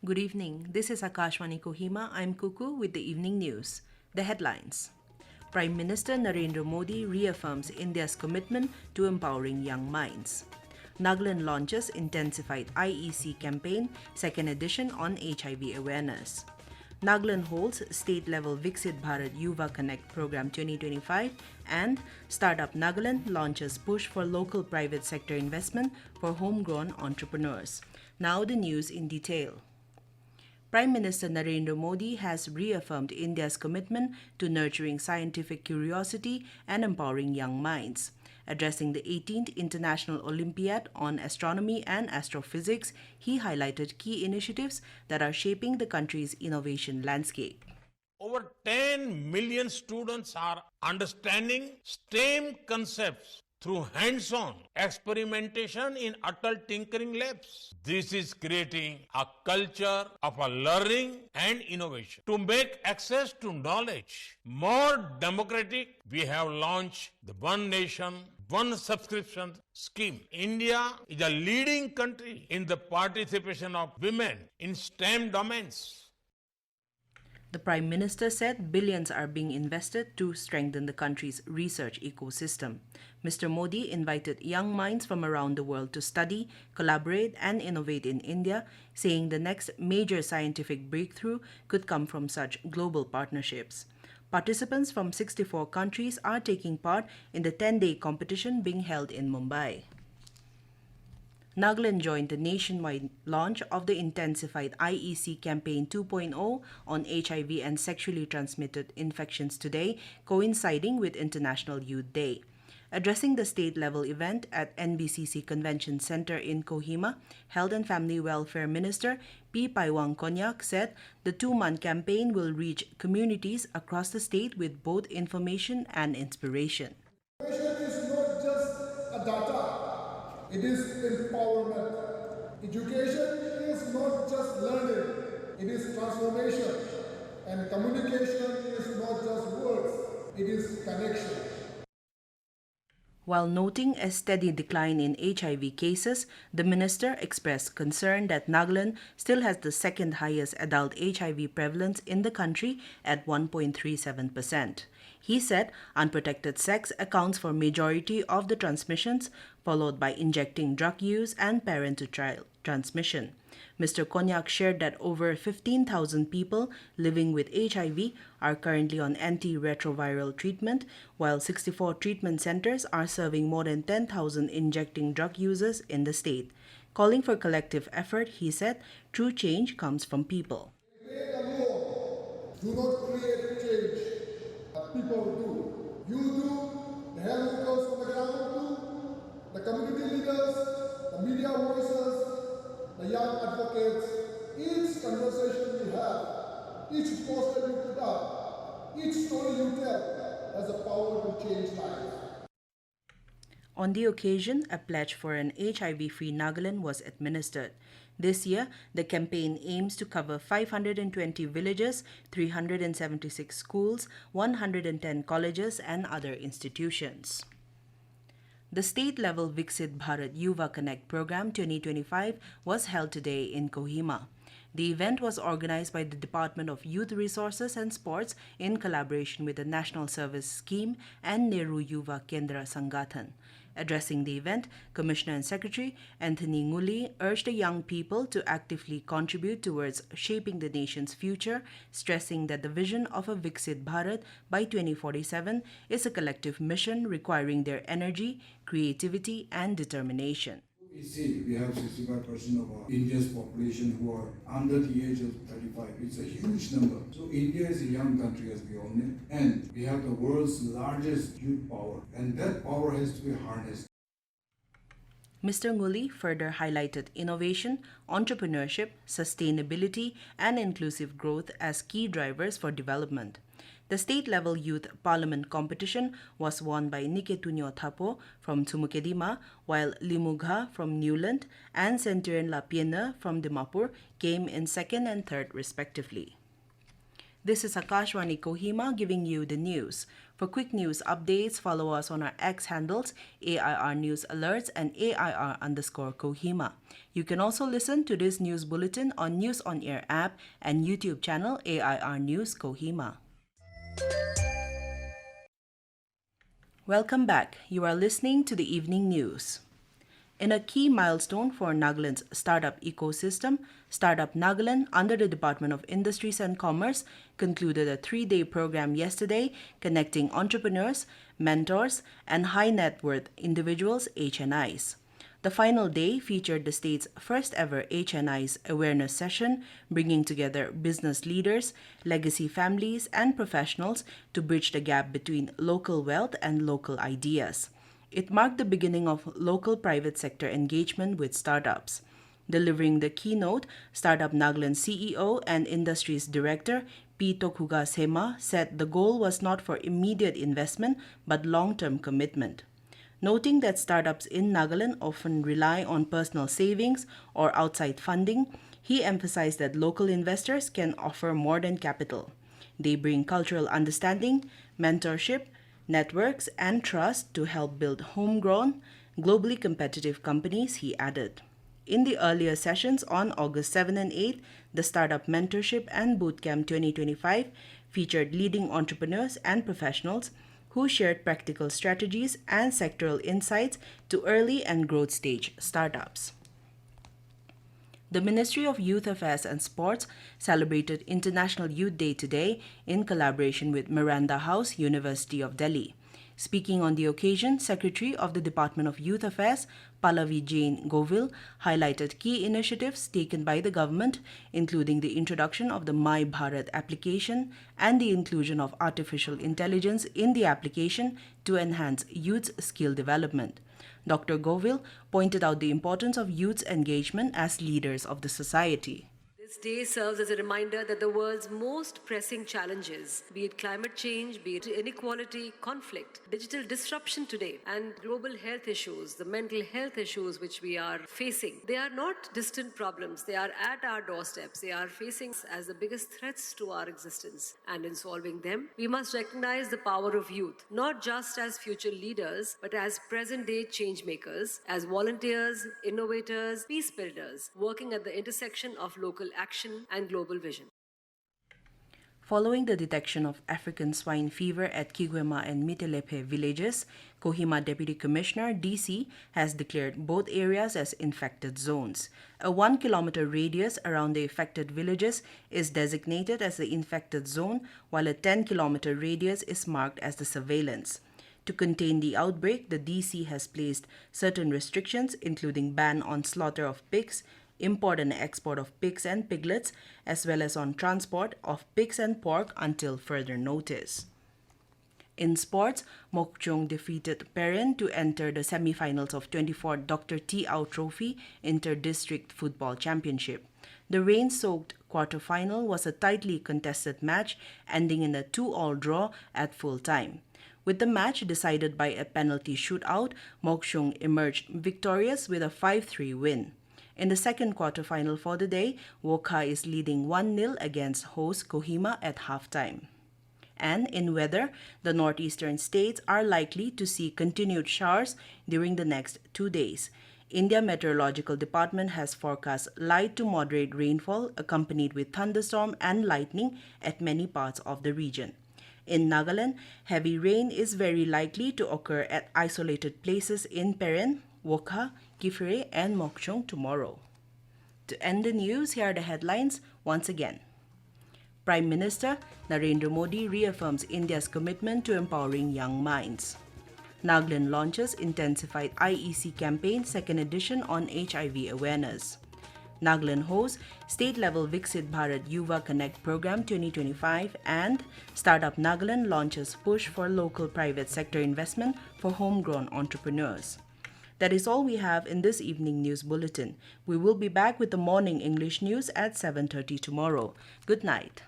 Good evening. This is Akashvani Kohima. I'm Kuku with the evening news. The headlines. Prime Minister Narendra Modi reaffirms India's commitment to empowering young minds. Nagaland launches intensified IEC campaign, second edition on HIV awareness. Nagaland holds state-level Viksit Bharat Yuva Connect Program 2025 and Startup Nagaland launches push for local private sector investment for homegrown entrepreneurs. Now the news in detail. Prime Minister Narendra Modi has reaffirmed India's commitment to nurturing scientific curiosity and empowering young minds. Addressing the 18th International Olympiad on Astronomy and Astrophysics, he highlighted key initiatives that are shaping the country's innovation landscape. Over 10 million students are understanding STEM concepts through hands-on experimentation in adult tinkering labs. This is creating a culture of learning and innovation. To make access to knowledge more democratic, we have launched the One Nation, One Subscription scheme. India is a leading country in the participation of women in STEM domains. The Prime Minister said billions are being invested to strengthen the country's research ecosystem. Mr. Modi invited young minds from around the world to study, collaborate, and innovate in India, saying the next major scientific breakthrough could come from such global partnerships. Participants from 64 countries are taking part in the 10-day competition being held in Mumbai. Nagaland joined the nationwide launch of the intensified IEC Campaign 2.0 on HIV and sexually transmitted infections today, coinciding with International Youth Day. Addressing the state-level event at NBCC Convention Center in Kohima, Health and Family Welfare Minister P. Paiwang Konyak said the two-month campaign will reach communities across the state with both information and inspiration. Education is not just a data. It is empowerment. Education is not just learning, it is transformation. And communication is not just words, it is connection. While noting a steady decline in HIV cases, the minister expressed concern that Nagaland still has the second highest adult HIV prevalence in the country at 1.37%. He said unprotected sex accounts for majority of the transmissions, followed by injecting drug use and parent-to-child transmission. Mr. Konyak shared that over 15,000 people living with HIV are currently on antiretroviral treatment, while 64 treatment centers are serving more than 10,000 injecting drug users in the state. Calling for collective effort, he said, true change comes from people. They alone do not create change, but people do. You do, the health workers on the ground do, the community leaders, the media voices, the young advocates. Each conversation you have, each poster you put up, each story you tell has the power to change lives. On the occasion, a pledge for an HIV-free Nagaland was administered. This year, the campaign aims to cover 520 villages, 376 schools, 110 colleges, and other institutions. The state-level Viksit Bharat Yuva Connect Program 2025 was held today in Kohima. The event was organized by the Department of Youth Resources and Sports in collaboration with the National Service Scheme and Nehru Yuva Kendra Sangathan. Addressing the event, Commissioner and Secretary Anthony Nguli urged the young people to actively contribute towards shaping the nation's future, stressing that the vision of a Viksit Bharat by 2047 is a collective mission requiring their energy, creativity, and determination. We see we have 65% of India's population who are under the age of 35. It's a huge number. So India is a young country, as we all know, and we have the world's largest youth power, and that power has to be harnessed. Mr. Nguli further highlighted innovation, entrepreneurship, sustainability, and inclusive growth as key drivers for development. The state-level youth parliament competition was won by Niketunyo Thapo from Tumukedima, while Limugha from Newland and Centurion Lapiena from Dimapur came in second and third respectively. This is Akashvani Kohima giving you the news. For quick news updates, follow us on our X handles AIR News Alerts and AIR_Kohima. You can also listen to this news bulletin on News on Air app and YouTube channel AIR News Kohima. Welcome back. You are listening to the evening news. In a key milestone for Nagaland's startup ecosystem, Startup Nagaland, under the Department of Industries and Commerce, concluded a 3-day program yesterday connecting entrepreneurs, mentors, and high net worth individuals HNIs. The final day featured the state's first ever HNIs awareness session, bringing together business leaders, legacy families, and professionals to bridge the gap between local wealth and local ideas. It marked the beginning of local private sector engagement with startups. Delivering the keynote, Startup Nagaland CEO and Industries Director P. Tokuga Sema said the goal was not for immediate investment but long-term commitment. Noting that startups in Nagaland often rely on personal savings or outside funding, he emphasized that local investors can offer more than capital. They bring cultural understanding, mentorship, networks, and trust to help build homegrown, globally competitive companies, he added. In the earlier sessions on August 7 and 8, the Startup Mentorship and Bootcamp 2025 featured leading entrepreneurs and professionals who shared practical strategies and sectoral insights to early and growth stage startups. The Ministry of Youth Affairs and Sports celebrated International Youth Day today in collaboration with Miranda House, University of Delhi. Speaking on the occasion, Secretary of the Department of Youth Affairs, Pallavi Jain Govil, highlighted key initiatives taken by the government, including the introduction of the My Bharat application and the inclusion of artificial intelligence in the application to enhance youth's skill development. Dr. Govil pointed out the importance of youth's engagement as leaders of the society. This day serves as a reminder that the world's most pressing challenges, be it climate change, be it inequality, conflict, digital disruption today, and global health issues, the mental health issues which we are facing, they are not distant problems. They are at our doorsteps. They are facing us as the biggest threats to our existence. And in solving them, we must recognize the power of youth, not just as future leaders, but as present-day change makers, as volunteers, innovators, peace builders, working at the intersection of local action and global vision. Following the detection of African swine fever at Kigwema and Mitelepe villages, Kohima Deputy Commissioner DC has declared both areas as infected zones. A 1-kilometer radius around the affected villages is designated as the infected zone, while a 10-kilometer radius is marked as the surveillance. To contain the outbreak, the DC has placed certain restrictions, including ban on slaughter of pigs, import and export of pigs and piglets, as well as on transport of pigs and pork until further notice. In sports, Mokchung defeated Perin to enter the semi-finals of 24th Dr. T. Au Trophy Inter-District Football Championship. The rain-soaked quarter-final was a tightly contested match, ending in a 2-all draw at full time. With the match decided by a penalty shootout, Mokchung emerged victorious with a 5-3 win. In the second quarterfinal for the day, Wokha is leading 1-0 against host Kohima at halftime. And in weather, the northeastern states are likely to see continued showers during the next 2 days. India Meteorological Department has forecast light to moderate rainfall accompanied with thunderstorm and lightning at many parts of the region. In Nagaland, heavy rain is very likely to occur at isolated places in Perin, Wokha, Kifere, and Mokchung tomorrow. To end the news, here are the headlines once again. Prime Minister Narendra Modi reaffirms India's commitment to empowering young minds. Nagaland launches intensified IEC campaign 2nd edition on HIV awareness. Nagaland hosts state-level Viksit Bharat Yuva Connect program 2025, and Startup Nagaland launches push for local private sector investment for homegrown entrepreneurs. That is all we have in this evening news bulletin. We will be back with the morning English news at 7:30 tomorrow. Good night.